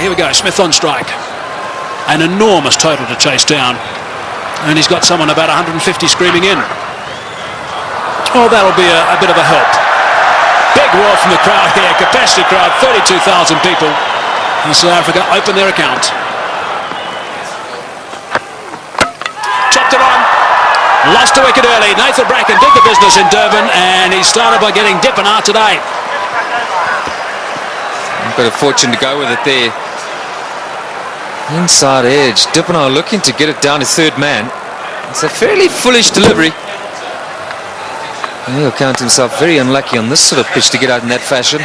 Here we go, Smith on strike. An enormous total to chase down. And he's got someone about 150 screaming in. Oh, that'll be a bit of a help. Big roar from the crowd here, capacity crowd, 32,000 people. And South Africa open their account. Chopped it on. Lost a wicket early. Nathan Bracken did the business in Durban, and he started by getting Dippenaar today. A bit of fortune to go with it there. Inside edge. Dippenaar looking to get it down to third man. It's a fairly foolish delivery. And he'll count himself very unlucky on this sort of pitch to get out in that fashion.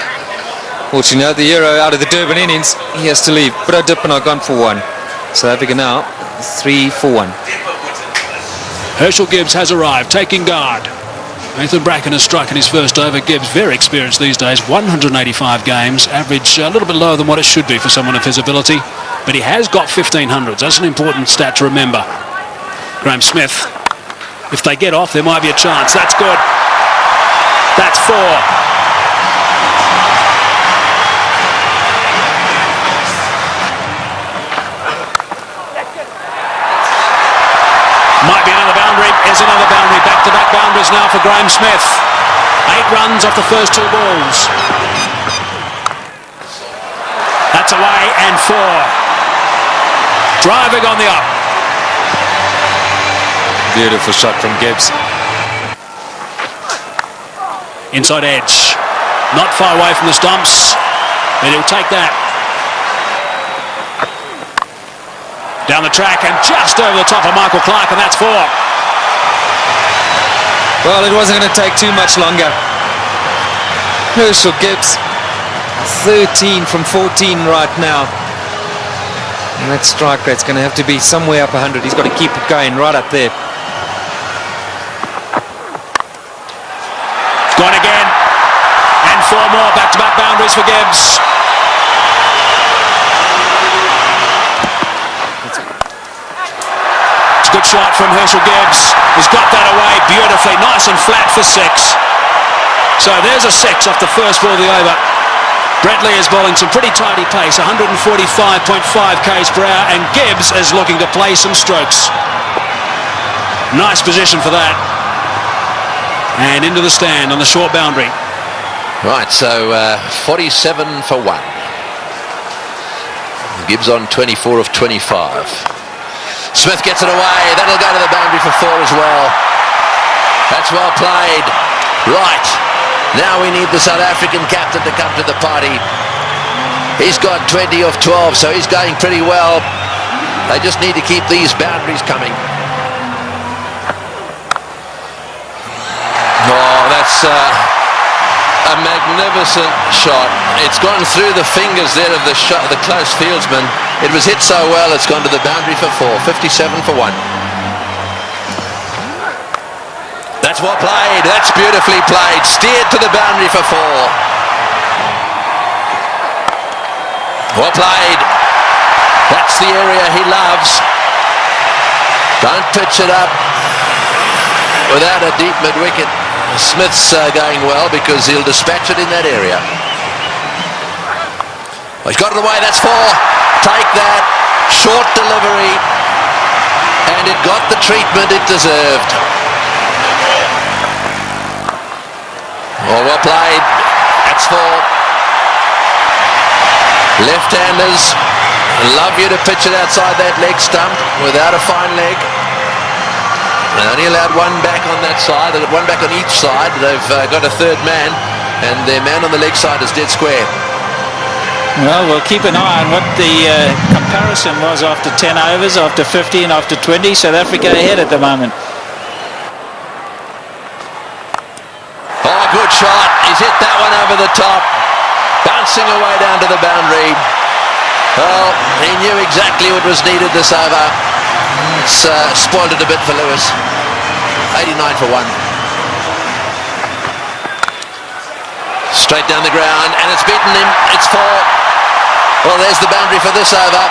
Fortunately, the hero out of the Durban innings, he has to leave. But Dippenaar gone for one. South Africa now 3 for 1. Herschel Gibbs has arrived, taking guard. Nathan Bracken has struck in his first over. Gibbs, very experienced these days, 185 games, average a little bit lower than what it should be for someone of his ability, but he has got 1500s. That's an important stat to remember. Graham Smith, if they get off, there might be a chance. That's good. That's 4. Might be another boundary. Is another boundary. Back-to-back boundaries now for Graham Smith. 8 runs off the first 2 balls. That's away and 4. Driving on the up. Beautiful shot from Gibbs. Inside edge. Not far away from the stumps. And he'll take that. Down the track and just over the top of Michael Clark, and that's 4. Well, it wasn't going to take too much longer. Herschel Gibbs, 13 from 14 right now. And that strike rate's going to have to be somewhere up 100. He's got to keep it going right up there. Gone again. And 4 more back-to-back boundaries for Gibbs. Good shot from Herschel Gibbs. He's got that away beautifully, nice and flat for 6. So there's a 6 off the first ball of the over. Brett Lee is bowling some pretty tidy pace, 145.5 k's per hour, and Gibbs is looking to play some strokes. Nice position for that. And into the stand on the short boundary. Right, so 47 for 1. Gibbs on 24 of 25. Smith gets it away. That'll go to the boundary for 4 as well. That's well played. Right. Now we need the South African captain to come to the party. He's got 20 of 12, so he's going pretty well. They just need to keep these boundaries coming. Oh, that's a magnificent shot. It's gone through the fingers there of the close fieldsman. It was hit so well, it's gone to the boundary for 4. 57 for 1. That's well played. That's beautifully played. Steered to the boundary for 4. Well played. That's the area he loves. Don't pitch it up without a deep mid-wicket. Smith's going well because he'll dispatch it in that area. Well, he's got it away. That's 4. Take that. Short delivery. And it got the treatment it deserved. Oh, well played. That's 4. Left-handers love you to pitch it outside that leg stump without a fine leg. They only allowed 1 back on that side. They've got 1 back on each side. They've got a third man, and their man on the leg side is dead square. Well, we'll keep an eye on what the comparison was after 10 overs, after 50 and after 20. South Africa ahead at the moment. Oh, good shot. He's hit that one over the top. Bouncing away down to the boundary. Well, he knew exactly what was needed this over. It's spoiled it a bit for Lewis. 89 for 1. Straight down the ground, and it's beaten him. It's 4. Well, there's the boundary for this over.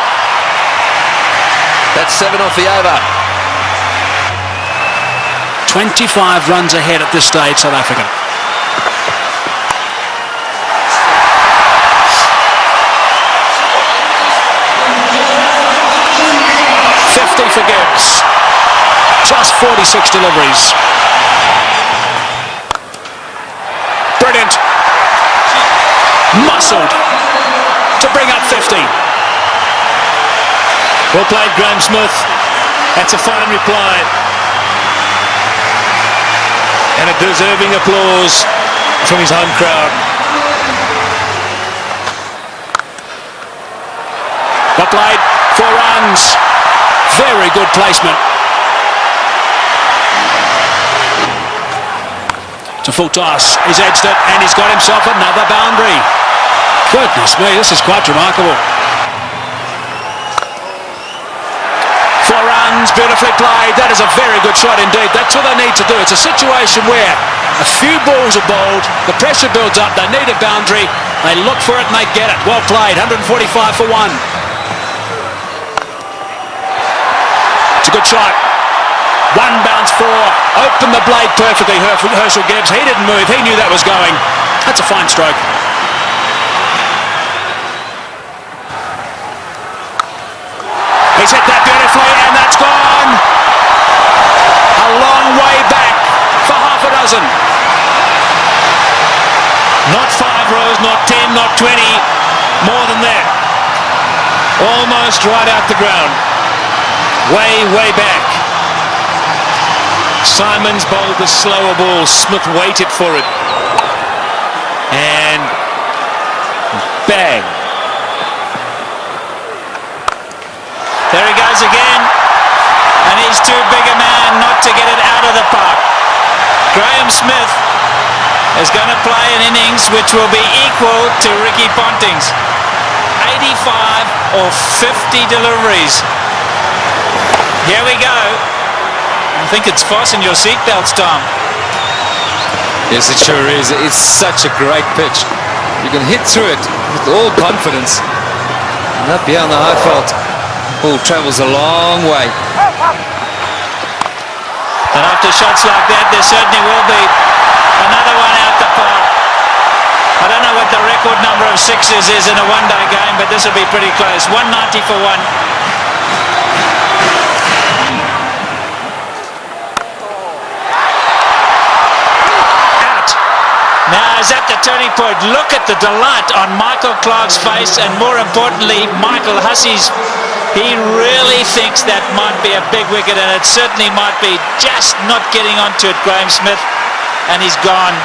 That's 7 off the over. 25 runs ahead at this stage, South Africa. 50 for Gibbs. Just 46 deliveries. Brilliant. Muscled to bring up 50. Well played, Graham Smith. That's a fine reply. And a deserving applause from his home crowd. Well played, 4 runs. Very good placement. To full toss, he's edged it and he's got himself another boundary. Goodness me, this is quite remarkable. 4 runs, beautifully played. That is a very good shot indeed. That's all they need to do. It's a situation where a few balls are bowled, the pressure builds up, they need a boundary, they look for it and they get it. Well played, 145 for 1. It's a good shot. 1 bounce 4, opened the blade perfectly, Herschel Gibbs. He didn't move, he knew that was going. That's a fine stroke. He's hit that beautifully and that's gone. A long way back for half a dozen. Not 5 rows, not 10, not 20, more than that. Almost right out the ground. Way, way back. Simons bowled the slower ball. Smith waited for it. And bang. There he goes again. And he's too big a man not to get it out of the park. Graham Smith is going to play an innings which will be equal to Ricky Ponting's. 85 or 50 deliveries. Here we go. I think it's fasten your seatbelts, Tom. Yes, it sure is. It's such a great pitch. You can hit through it with all confidence. And up here on the high fault, ball travels a long way. And after shots like that, there certainly will be another one out the park. I don't know what the record number of sixes is in a one-day game, but this will be pretty close. 190 for 1. Now is at the turning point. Look at the delight on Michael Clarke's face, and more importantly, Michael Hussey's. He really thinks that might be a big wicket, and it certainly might be. Just not getting onto it, Graham Smith, and he's gone.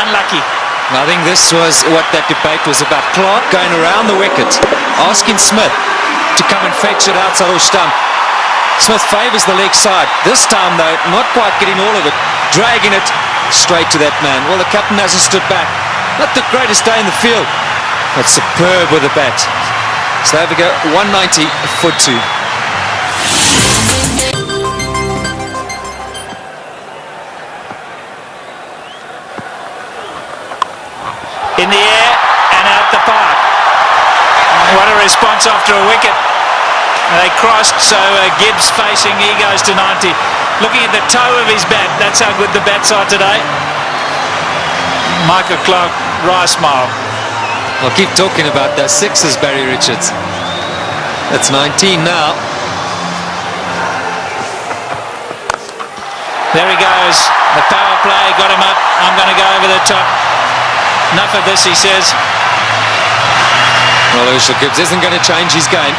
Unlucky. I think this was what that debate was about. Clarke going around the wicket, asking Smith to come and fetch it outside the stump. Smith favours the leg side. This time, though, not quite getting all of it, dragging it straight to that man. Well, the captain hasn't stood back. Not the greatest day in the field, but superb with the bat. So there we go, 190 for 2. In the air and out the park. What a response after a wicket. They crossed, so Gibbs facing, he goes to 90. Looking at the toe of his bat, that's how good the bats are today. Michael Clarke, wry smile. I'll keep talking about those sixes, Barry Richards. That's 19 now. There he goes. The power play got him up. I'm going to go over the top. Enough of this, he says. Well, Herschel Gibbs isn't going to change his game.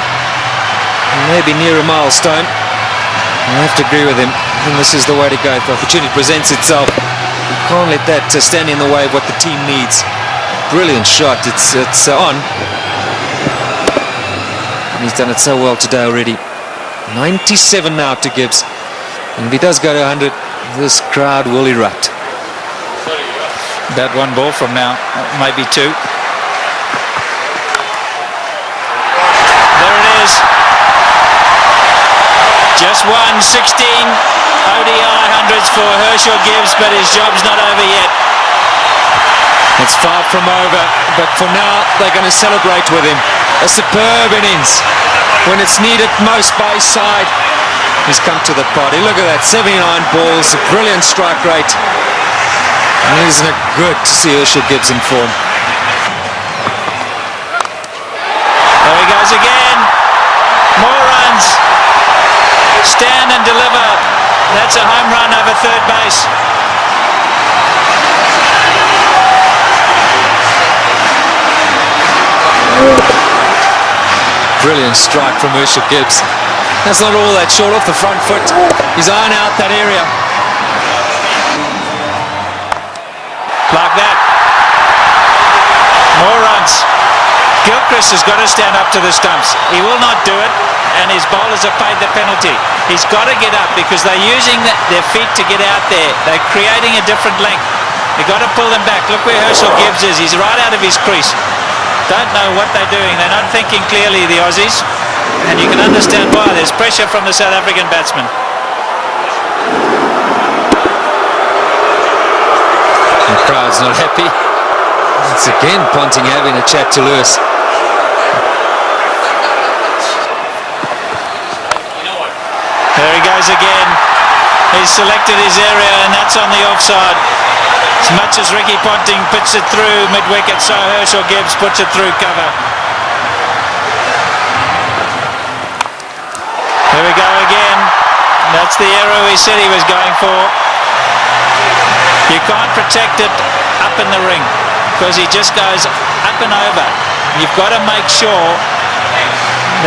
Maybe near a milestone. I have to agree with him. I think this is the way to go. If the opportunity presents itself, you can't let that stand in the way of what the team needs. Brilliant shot. It's on. And he's done it so well today already. 97 now to Gibbs. And if he does go to 100, this crowd will erupt. About 1 ball from now, maybe 2. There it is. Just 16 ODI hundreds for Herschel Gibbs, but his job's not over yet. It's far from over, but for now they're going to celebrate with him. A superb innings. When it's needed most by his side, he's come to the party. Look at that, 79 balls, a brilliant strike rate. And isn't it good to see Herschel Gibbs in form? There he goes again. More runs. third base. Brilliant strike from Herschel Gibbs. That's not all that short off the front foot. He's eyeing out that area. Like that. More runs. Gilchrist has got to stand up to the stumps. He will not do it, and his bowlers have paid the penalty. He's got to get up because they're using their feet to get out there. They're creating a different length. You've got to pull them back. Look where Herschel Gibbs is. He's right out of his crease. Don't know what they're doing. They're not thinking clearly, the Aussies. And you can understand why. There's pressure from the South African batsman. The crowd's not happy. It's again Ponting having a chat to Lewis. There he goes again. He's selected his area, and that's on the offside. As much as Ricky Ponting puts it through mid-wicket, so Herschel Gibbs puts it through cover. Here we go again. That's the arrow he said he was going for. You can't protect it up in the ring because he just goes up and over. You've got to make sure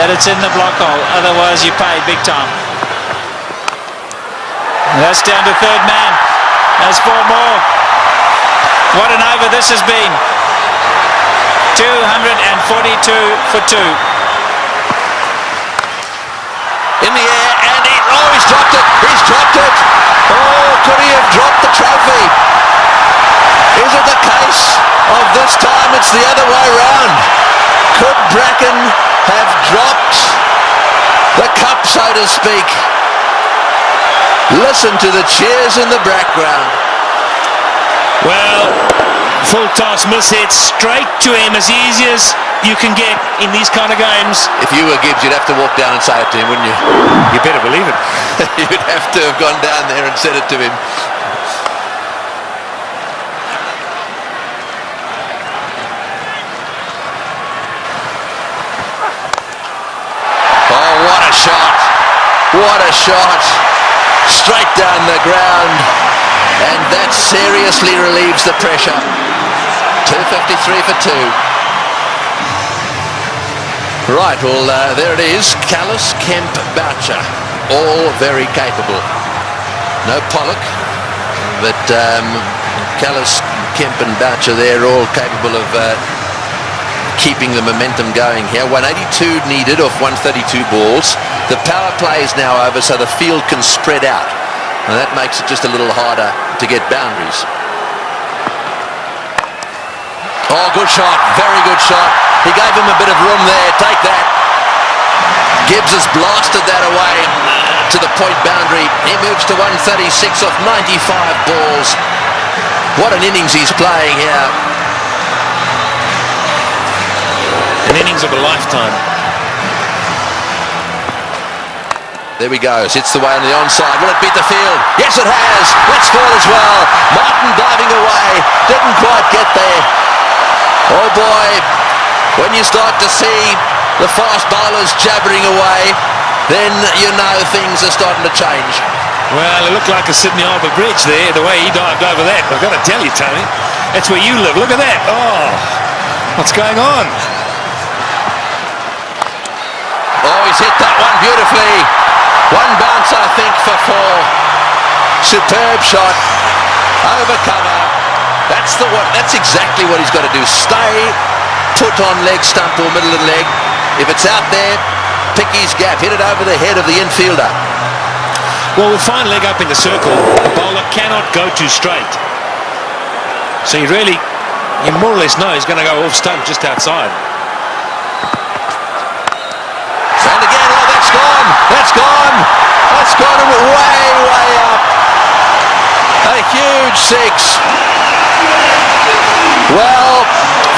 that it's in the block hole, otherwise you pay big time. And that's down to third man. There's 4 more. What an over this has been. 242 for 2. In the air, and he's dropped it. He's dropped it. Oh, could he have dropped the trophy? Is it the case of this time it's the other way round? Could Bracken have dropped the cup, so to speak? Listen to the cheers in the background. Well, full toss miss hit straight to him, as easy as you can get in these kind of games. If you were Gibbs, you'd have to walk down and say it to him, wouldn't you? You better believe it. You'd have to have gone down there and said it to him. Oh, what a shot. What a shot. Straight down the ground. And that seriously relieves the pressure. 253 for 2. Right, well, there it is. Callis, Kemp, Boucher, all very capable. No Pollock, but Callis, Kemp and Boucher, they're all capable of keeping the momentum going here. 182 needed off 132 balls. The power play is now over, so the field can spread out. And that makes it just a little harder to get boundaries. Oh, good shot. Very good shot. He gave him a bit of room there. Take that. Gibbs has blasted that away to the point boundary. He moves to 136 off 95 balls. What an innings he's playing here. An innings of a lifetime. There we go. Hits the way on the onside. Will it beat the field? Yes, it has. That's 4 as well. Martin diving away. Didn't quite get there. Oh boy, when you start to see the fast bowlers jabbering away, then you know things are starting to change. Well, it looked like a Sydney Harbour Bridge there, the way he dived over that. I've got to tell you, Tony, that's where you live. Look at that. Oh, what's going on? Oh, he's hit that one beautifully. One bounce, I think, for 4. Superb shot. Over cover. That's exactly what he's got to do. Stay put on leg stump or middle of the leg. If it's out there, pick his gap. Hit it over the head of the infielder. Well, with fine leg up in the circle, the bowler cannot go too straight. So you more or less know he's going to go off stump just outside. And again, oh, that's gone. That's gone. That's gone way, way up. A huge 6. Well,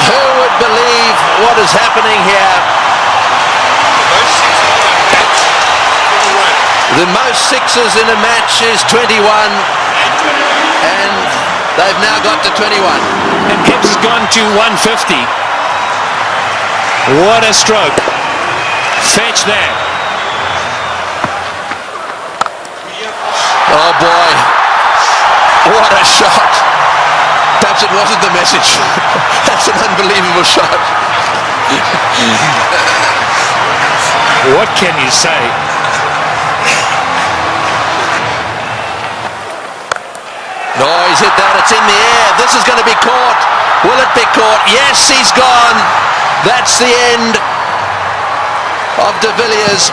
who would believe what is happening here? The most 6s in a match is 21, and they've now got to 21. And Gibbs has gone to 150. What a stroke. Fetch that. Oh boy, What a shot. Perhaps it wasn't the message. That's an unbelievable shot. What can you say? No, he's hit that. It's in the air. This is going to be caught. Will it be caught? Yes, he's gone. That's the end of De Villiers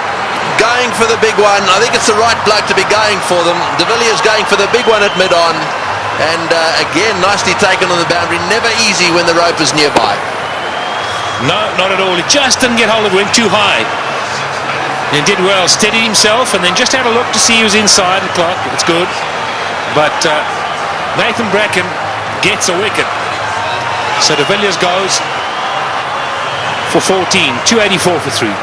going for the big one. I think it's the right bloke to be going for them. De Villiers going for the big one at mid-on. And again, nicely taken on the boundary. Never easy when the rope is nearby. No, not at all. He just didn't get hold of it. Went too high. And did well. Steadied himself and then just had a look to see he was inside the clock. It's good. But Nathan Bracken gets a wicket. So De Villiers goes for 14. 284 for 3.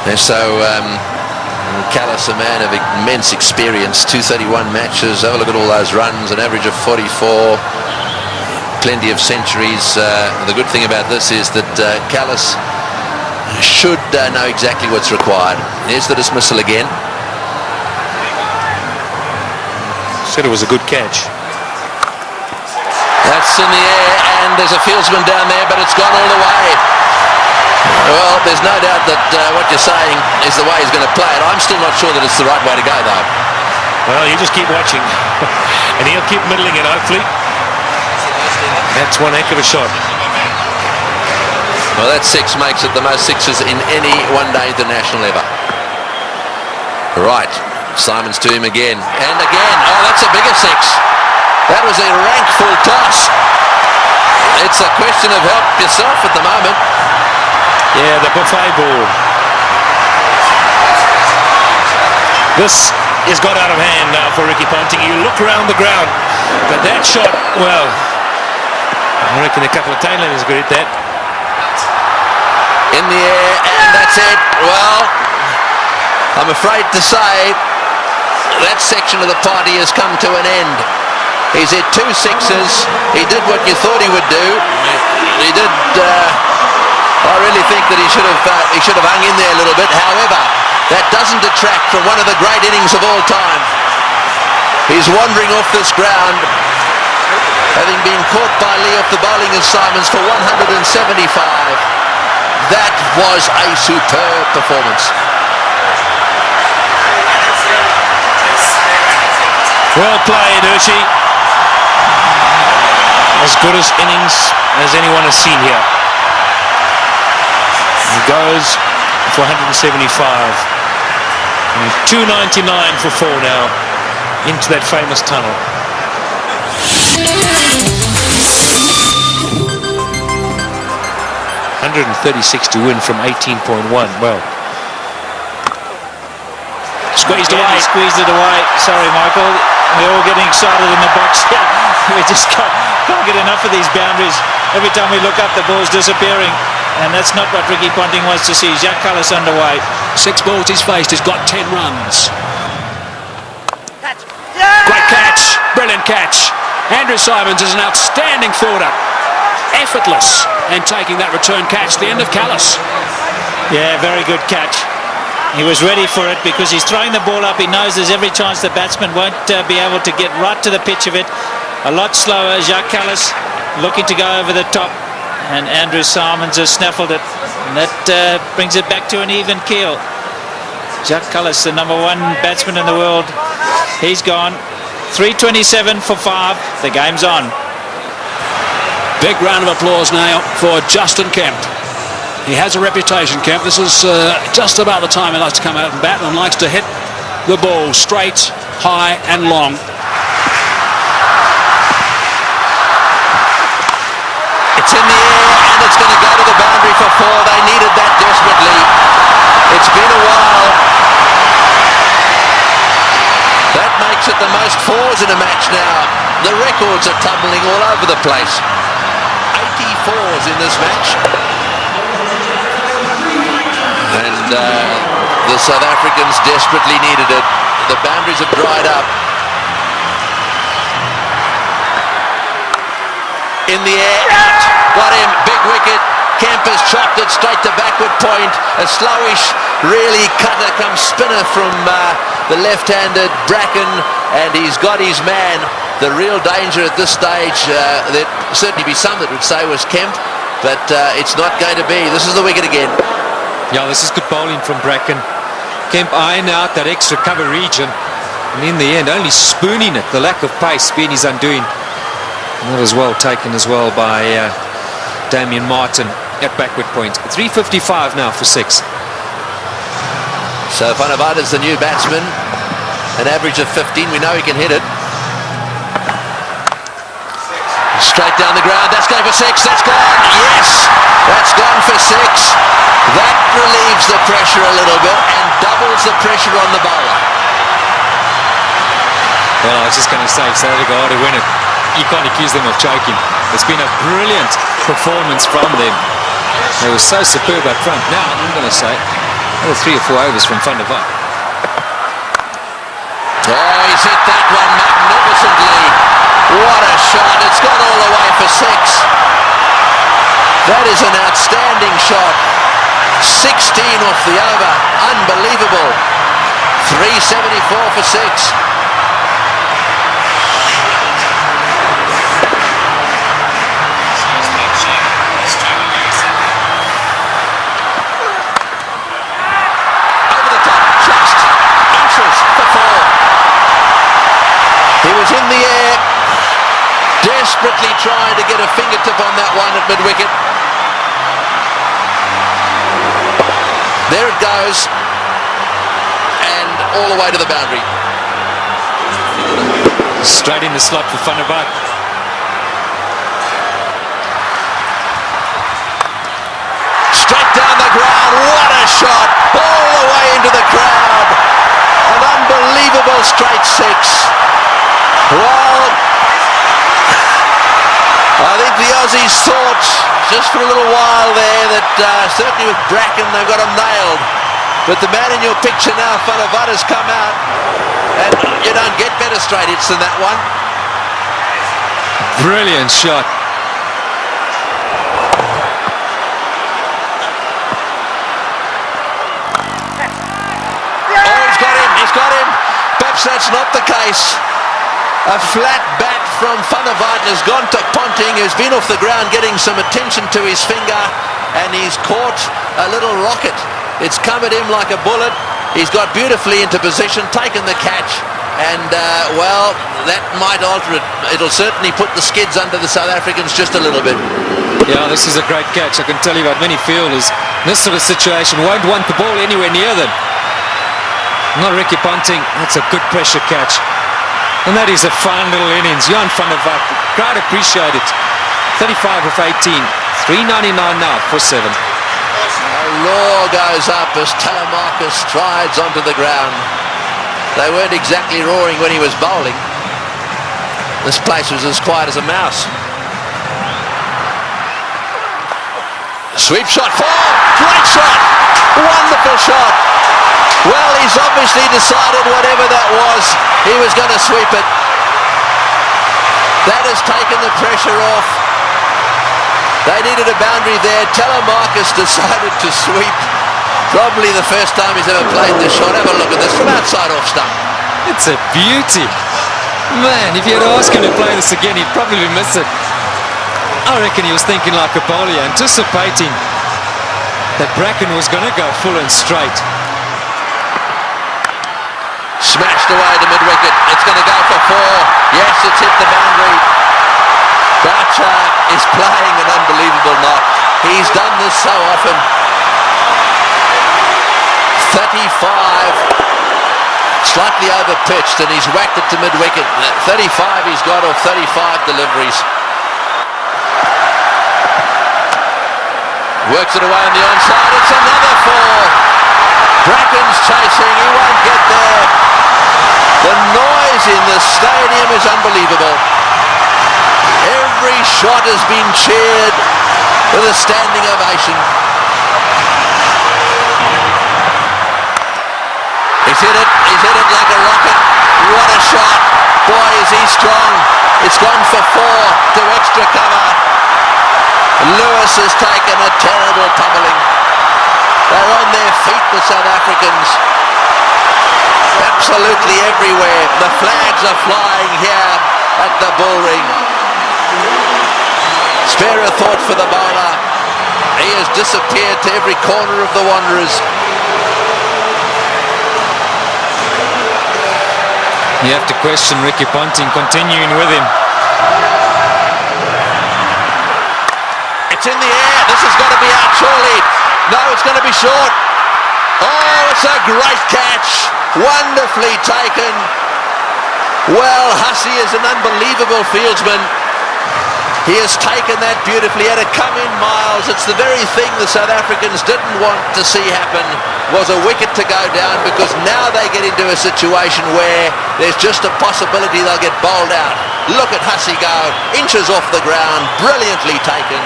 And so Callis, a man of immense experience, 231 matches. Have a look at all those runs, an average of 44, plenty of centuries. The good thing about this is that Callis should know exactly what's required. Here's the dismissal again. Said it was a good catch. That's in the air, and there's a fieldsman down there, but it's gone all the way. Well, there's no doubt that what you're saying is the way he's going to play it. I'm still not sure that it's the right way to go, though. Well, you just keep watching. And he'll keep middling it, hopefully. That's one heck of a shot. Well, that six makes it the most sixes in any one-day international ever. Right, Simons to him again. And again. Oh, that's a bigger six. That was a rank full toss. It's a question of help yourself at the moment. Yeah, the buffet ball. This has got out of hand now for Ricky Ponting. You look around the ground, but that shot, well, I reckon a couple of tailenders could hit that. In the air, and that's it. Well, I'm afraid to say that section of the party has come to an end. He's hit 2 sixes. He did what you thought he would do. He did. I really think that he should have hung in there a little bit. However, that doesn't detract from one of the great innings of all time. He's wandering off this ground, having been caught by Lee off the bowling of Simons for 175. That was a superb performance. Well played, Hershey. As good as innings as anyone has seen here. He goes for 175. And 299 for 4 now into that famous tunnel. 136 to win from 18.1. Well, Squeezed away. He squeezed it away. Sorry, Michael. We're all getting excited in the box here. We just can't get enough of these boundaries. Every time we look up, the ball's disappearing. And that's not what Ricky Ponting wants to see. Jacques Kallis underway. 6 balls he's faced. He's got 10 runs. Great catch. Brilliant catch. Andrew Simons is an outstanding fielder. Effortless. And taking that return catch, the end of Kallis. Yeah, very good catch. He was ready for it because he's throwing the ball up. He knows there's every chance the batsman won't be able to get right to the pitch of it. A lot slower. Jacques Kallis looking to go over the top. And Andrew Simons has snaffled it. And that brings it back to an even keel. Jacques Kallis, the #1 batsman in the world. He's gone. 327 for 5. The game's on. Big round of applause now for Justin Kemp. He has a reputation, Kemp. This is just about the time he likes to come out and bat and likes to hit the ball straight, high and long. It's in the air and it's going to go to the boundary for 4. They needed that desperately. It's been a while. That makes it the most 4s in a match now. The records are tumbling all over the place. 84s in this match. And the South Africans desperately needed it. The boundaries have dried up. In the air, out. Got him, big wicket. Kemp has chopped it straight to backward. point. A slowish, really cutter come spinner from the left-handed Bracken, and he's got his man. The real danger at this stage, there'd certainly be some that would say was Kemp, but it's not going to be. This is the wicket again. Yeah, this is good bowling from Bracken. Kemp eyeing out that extra cover region, and in the end only spooning it. The lack of pace being his undoing. And that was well taken as well by Damien Martin at backward point. 3:55 now for 6. So Van der Vaart is the new batsman, an average of 15. We know he can hit it. Straight down the ground, that's going for 6, that's gone, yes, that's gone for 6. That relieves the pressure a little bit and doubles the pressure on the bowler. Well, I was just going to say, if South Africa are to win it, you can't accuse them of choking. It's been a brilliant performance from them. They were so superb up front. Now, I'm going to say, another 3 or 4 overs from Van der Vaart. Oh, he's hit that one magnificently. What a shot. It's gone all the way for 6. That is an outstanding shot. 16 off the over. Unbelievable. 374 for 6. Over the top. Just inches for 4. He was in the air, desperately trying to get a fingertip on that one at mid-wicket. There it goes, and all the way to the boundary. Straight in the slot for Van der Vaart. Straight down the ground, what a shot, all the way into the crowd. An unbelievable straight 6. Well, I think the Aussies thought just for a little while there that certainly with Bracken they've got him nailed. But the man in your picture now, Van der Vaart, has come out, and you don't get better straight hits than that one. Brilliant shot. Oh, he's got him. Perhaps that's not the case. A flat bat from Van der Vaart has gone to Ponting, who's been off the ground getting some attention to his finger, and he's caught a little rocket. It's come at him like a bullet. He's got beautifully into position, taken the catch, and well, that might alter it. It'll certainly put the skids under the South Africans just a little bit. Yeah, this is a great catch. I can tell you about many fielders in this sort of situation won't want the ball anywhere near them. Not Ricky Ponting. That's a good pressure catch. And that is a fine little innings. Jan van der Vaart, crowd appreciate it. 35 of 18. 399 now for 7. A roar goes up as Telemarcus strides onto the ground. They weren't exactly roaring when he was bowling. This place was as quiet as a mouse. Sweep shot, 4, great shot, wonderful shot. Well, he's obviously decided whatever that was, he was going to sweep it. That has taken the pressure off. They needed a boundary there. Telemarcus decided to sweep. Probably the first time he's ever played this shot. Have a look at this from outside off stump. It's a beauty. Man, if you had asked him to play this again, he'd probably miss it. I reckon he was thinking like a bowler, anticipating that Bracken was going to go full and straight. Smashed away to mid-wicket. It's going to go for 4. Yes, it's hit the boundary. Boucher is playing an unbelievable knock. He's done this so often. 35. Slightly over-pitched, and he's whacked it to mid-wicket. 35 he's got off 35 deliveries. Works it away on the onside. It's another 4. Bracken's chasing. He won't get there. The noise in the stadium is unbelievable. Every shot has been cheered with a standing ovation. He's hit it like a rocket. What a shot. Boy, is he strong. It's gone for 4 to extra cover. Lewis has taken a terrible pummeling. absolutely everywhere. The flags are flying here at the bull ring. Spare a thought for the bowler. He has disappeared to every corner of the Wanderers. You have to question Ricky Ponting continuing with him. It's in the air. This has got to be out surely. No, it's going to be short. Oh, it's a great catch. Wonderfully taken. Well, Hussey is an unbelievable fieldsman. He has taken that beautifully. Had it come in miles, it's the very thing the South Africans didn't want to see happen, was a wicket to go down, because now they get into a situation where there's just a possibility they'll get bowled out. Look at Hussey go, inches off the ground, brilliantly taken.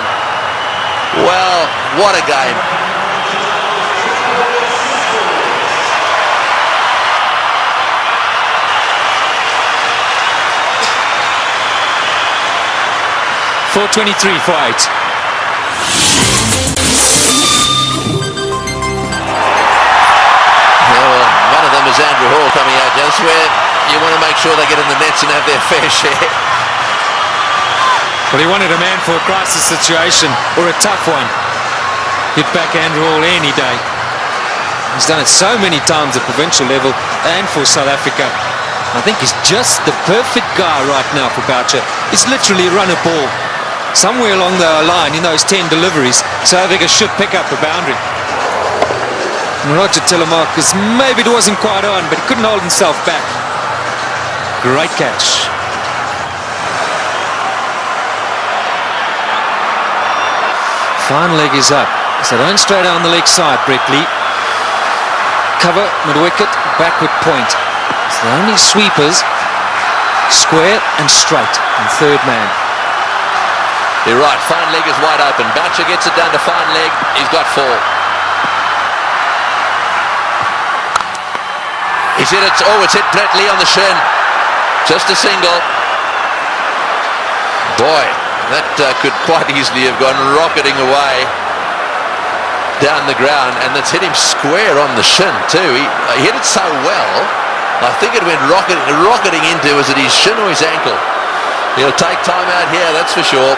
Well, what a game. .423 for 8. Well, one of them is Andrew Hall coming out. That's where you want to make sure they get in the nets and have their fair share. Well, he wanted a man for a crisis situation, or a tough one. He'd back Andrew Hall any day. He's done it so many times at provincial level and for South Africa. I think he's just the perfect guy right now for Boucher. He's literally run a ball. Somewhere along the line in those 10 deliveries, South Africa should pick up a boundary. And Roger Telemarcus, maybe it wasn't quite on, but he couldn't hold himself back. Great catch. Fine leg is up. So don't straight down the leg side, Brett Lee. Cover, mid-wicket, backward point. So the only sweepers, square and straight, and third man. You're right, fine leg is wide open. Boucher gets it down to fine leg. He's got 4. He's hit it. Oh, it's hit Brett Lee on the shin. Just a single. Boy, that could quite easily have gone rocketing away down the ground, and that's hit him square on the shin too. He hit it so well, I think it went rocketing into, was it his shin or his ankle? He'll take time out here, that's for sure.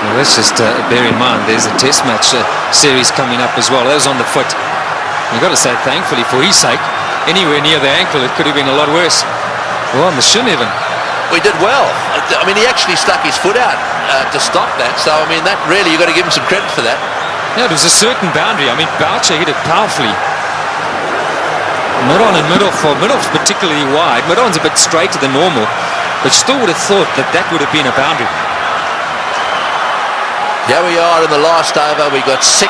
Well, let's just bear in mind there's a test match series coming up as well. That was on the foot. You've got to say thankfully for his sake, anywhere near the ankle it could have been a lot worse. Well, on the shin even. We did well. I mean, he actually stuck his foot out to stop that. So, I mean, that really, you've got to give him some credit for that. Yeah, it was a certain boundary. I mean, Boucher hit it powerfully. Mid-on and mid-off, or mid-off's particularly wide. Mid-on's a bit straighter than normal, but still would have thought that that would have been a boundary. Here we are in the last over. We got 6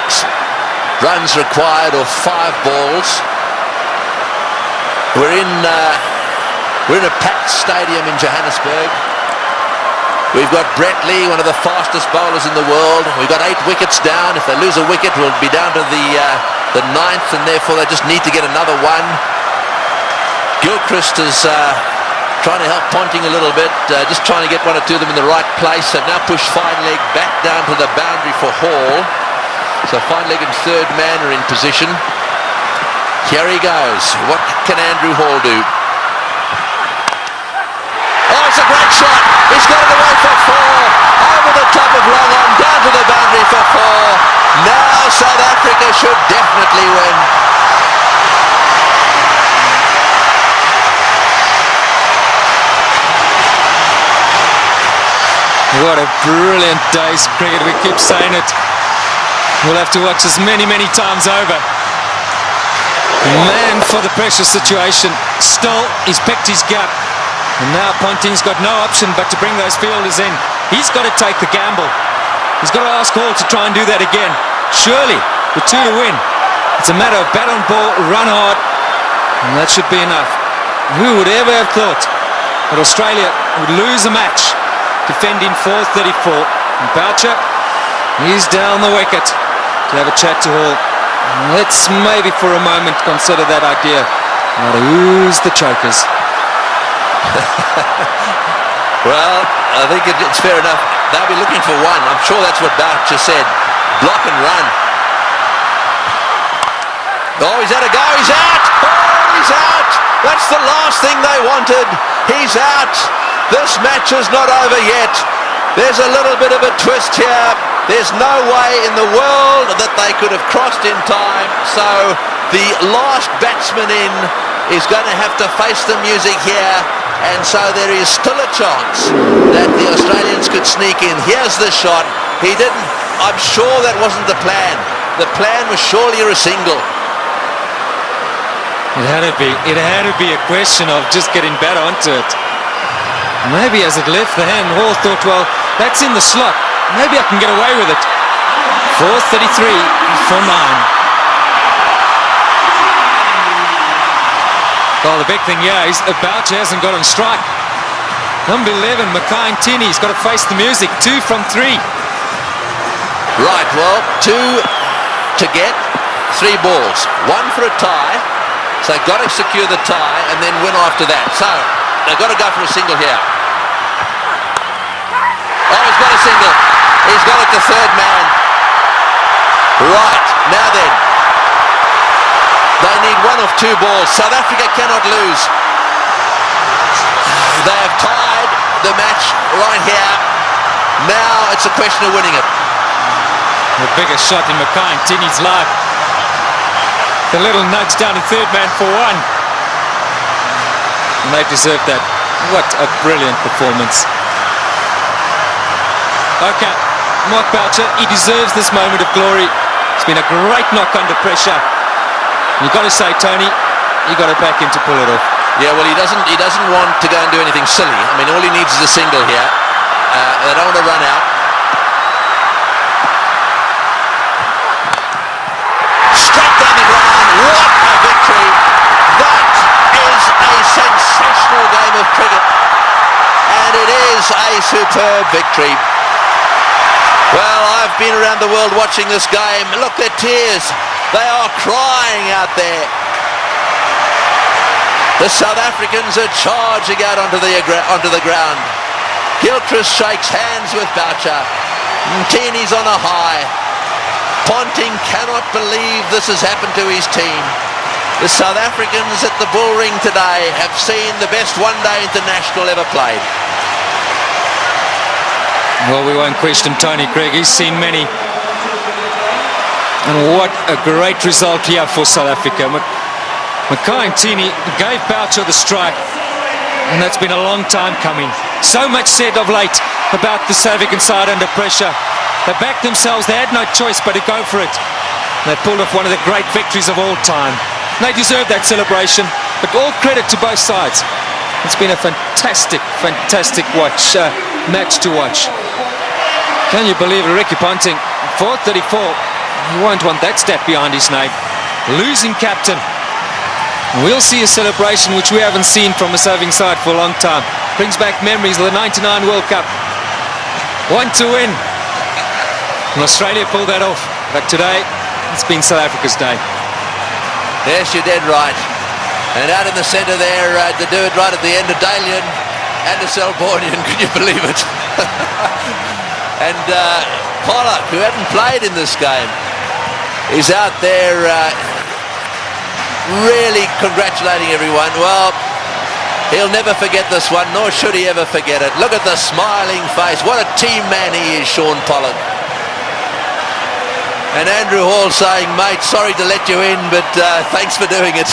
runs required, or 5 balls. We're in a packed stadium in Johannesburg. We've got Brett Lee, one of the fastest bowlers in the world. We've got 8 wickets down. If they lose a wicket, we'll be down to the 9th, and therefore they just need to get another one. Gilchrist is trying to help Ponting a little bit, just trying to get 1 or 2 of them in the right place. So now push fine leg back down to the boundary for Hall. So fine leg and third man are in position. Here he goes. What can Andrew Hall do? Oh, it's a great shot. He's got it away for 4. Over the top of long on, down to the boundary for 4. Now South Africa should definitely win. What a brilliant day's cricket. We keep saying it. We'll have to watch this many, many times over. Man for the pressure situation. Still, he's picked his gap. And now Ponting's got no option but to bring those fielders in. He's got to take the gamble. He's got to ask Hall to try and do that again. Surely, with 2 to win, it's a matter of bat on ball, run hard, and that should be enough. Who would ever have thought that Australia would lose a match defending 434? And Boucher, he's down the wicket to have a chat to Hall. Let's maybe for a moment consider that idea. Now to ooze the chokers. Well, I think it's fair enough. They'll be looking for 1. I'm sure that's what Boucher said. Block and run. Oh, he's had a go. He's out. Oh, he's out. That's the last thing they wanted. He's out. This match is not over yet. There's a little bit of a twist here. There's no way in the world that they could have crossed in time. So the last batsman in is going to have to face the music here. And so there is still a chance that the Australians could sneak in. Here's the shot. He didn't. I'm sure that wasn't the plan. The plan was surely a single. It had to be a question of just getting better onto it. Maybe as it left the hand, Hall thought, well, that's in the slot. Maybe I can get away with it. 4:33 for 9. Well, the big thing here is Boucher hasn't got on strike. Number 11, Mackay-Tini's got to face the music. 2 from 3. Right, well, 2 to get, 3 balls. 1 for a tie. So they've got to secure the tie and then win after that. So they've got to go for a single here. Oh, he's got a single. He's got it to third man. Right, now then. They need 1 of 2 balls. South Africa cannot lose. They have tied the match right here. Now it's a question of winning it. The biggest shot in Mackay-Tini's life. The little nudge down to third man for 1. And they deserve that. What a brilliant performance. Okay, Mark Boucher, he deserves this moment of glory. It's been a great knock under pressure. You've got to say, Tony, you've got to back him to pull it off. Yeah, well, he doesn't want to go and do anything silly. I mean, all he needs is a single here. They don't want to run out. Straight down the ground. What a victory. That is a sensational game of cricket. And it is a superb victory. Well, I've been around the world watching this game. Look, their tears. They are crying out there. The South Africans are charging out onto the ground. Gilchrist shakes hands with Boucher. Tini's on a high. Ponting cannot believe this has happened to his team. The South Africans at the Bull Ring today have seen the best one-day international ever played. Well, we won't question Tony Craig. He's seen many. And what a great result here for South Africa. Mackay-Tini gave Boucher the strike, and that's been a long time coming. So much said of late about the South African side under pressure. They backed themselves. They had no choice but to go for it. They pulled off one of the great victories of all time. They deserve that celebration, but all credit to both sides. It's been a fantastic, fantastic match to watch. Can you believe it? Ricky Ponting, 4:34. You won't want that stat behind his name. Losing captain. We'll see a celebration which we haven't seen from a serving side for a long time. Brings back memories of the 99 World Cup. Want to win. And Australia pulled that off. But today, it's been South Africa's day. Yes, you're dead right. And out in the centre there, to do it right at the end of Dalian and the Selbornian, can you believe it? And Pollock, who hadn't played in this game, is out there really congratulating everyone. Well, he'll never forget this one, nor should he ever forget it. Look at the smiling face. What a team man he is, Sean Pollock. And Andrew Hall saying, mate, sorry to let you in, but thanks for doing it.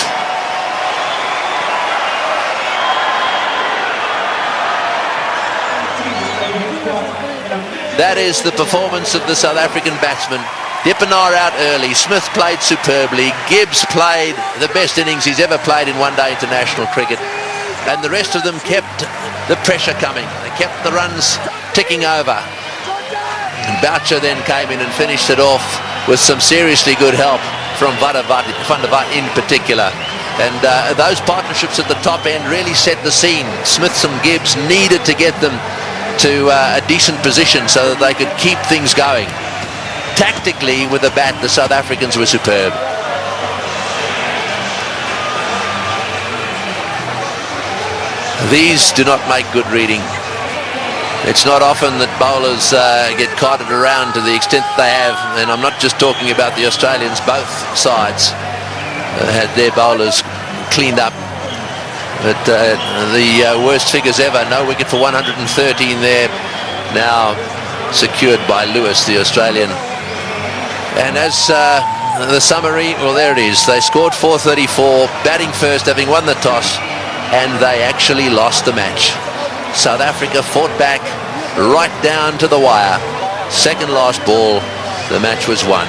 That is the performance of the South African batsmen. Dippenaar out early. Smith played superbly. Gibbs played the best innings he's ever played in one-day international cricket. And the rest of them kept the pressure coming. They kept the runs ticking over. And Boucher then came in and finished it off with some seriously good help from Van der Vaart in particular. And those partnerships at the top end really set the scene. Smith and Gibbs needed to get them to a decent position so that they could keep things going. Tactically, with the bat, the South Africans were superb. These do not make good reading. It's not often that bowlers get carted around to the extent they have, and I'm not just talking about the Australians, both sides. had their bowlers cleaned up. But the worst figures ever. No wicket for 113 there. Now secured by Lewis, the Australian. And as the summary, well, there it is. They scored 434, batting first, having won the toss, and they actually lost the match. South Africa fought back right down to the wire. Second last ball, the match was won.